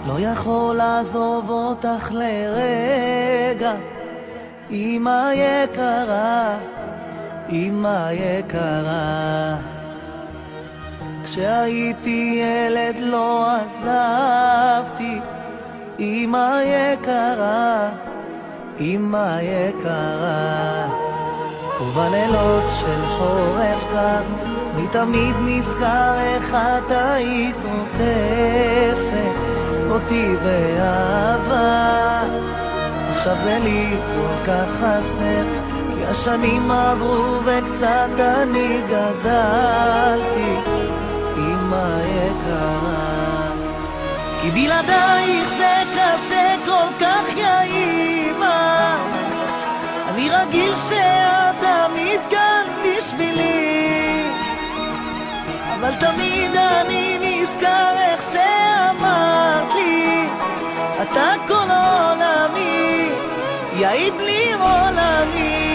לא יכול לעזוב אותך לרגע, אמא יקרה, אמא יקרה. כשהייתי ילד לא עזבתי, אמא יקרה, אמא יקרה. ובלילות של חורף קר אני תמיד נזכר איך את היית עוטפת אותי באהבה. עכשיו זה לי כל כך חסר, כי השנים עברו וקצת אני גדלתי, אמא יקרה. כי בלעדייך זה קשה כל כך, יא אמא. אני רגיל שאת תמיד כאן בשבילי, אבל תמיד אני נזכר איך שאמרת לי, אתה כל עולמי, יא בלי עולמי.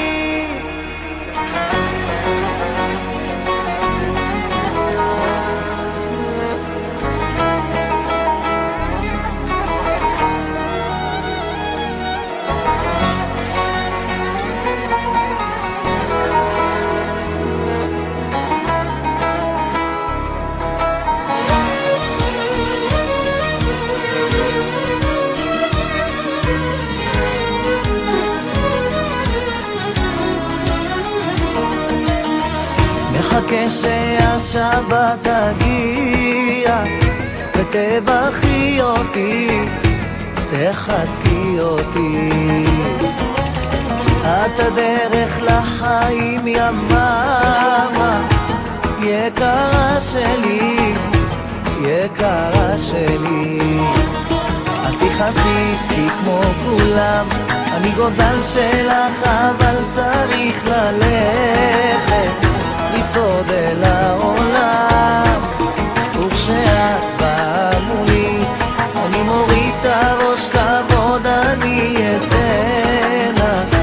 מחכה שהשבת תגיע ותברכי אותי, תחזקי אותי. את הדרך לחיים יממה, יקרה שלי, יקרה שלי. אל תכעסי כי כמו כולם אני גוזל שלך, אבל צריך ללכת לצעוד אל העולם. וכשאת באה מולי אני מוריד את הראש, כבוד אני אתן לך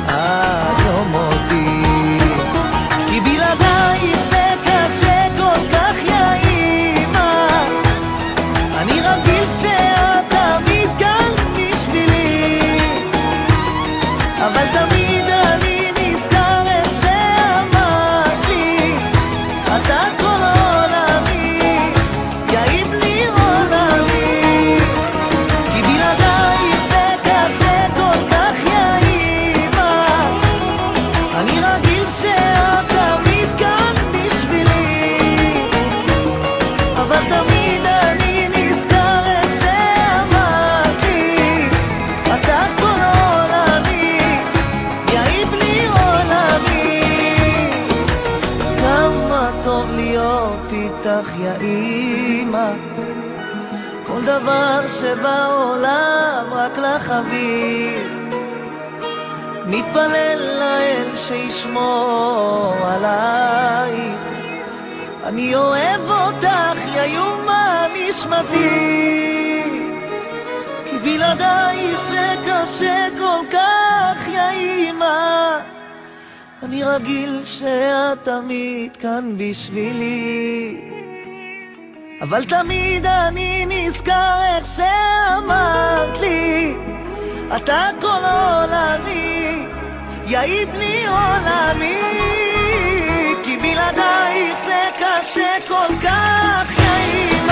עד יום מותי. כי בלעדייך זה קשה כל כך, יא אמא. אני רגיל שאת תמיד כאן בשבילי, אבל תמיד אני נזכר איך שאמרת לי, אתה כל עולמי, יא בלי עולמי. כי בלעדייך זה קשה כל כך, יא אמא. אני רגיל שאת תמיד כאן בשבילי, אבל תמיד אני נזכר איך שאמרת לי, אתה כל עולמי, יא בלי עולמי. כמה טוב להיות איתך, יא אמא. כל דבר שבעולם רק לך אביא, מתפלל לאל שישמור עלייך. אני אוהב אותך, יא יומה נשמתי. כי בלעדייך זה קשה כל כך, יא אמא. אני רגיל שאת תמיד כאן בשבילי, אבל תמיד אני נזכר איך שאמרת לי, אתה כל עולמי, יא בלי עולמי. כי בלעדייך זה קשה כל כך, יא אמא.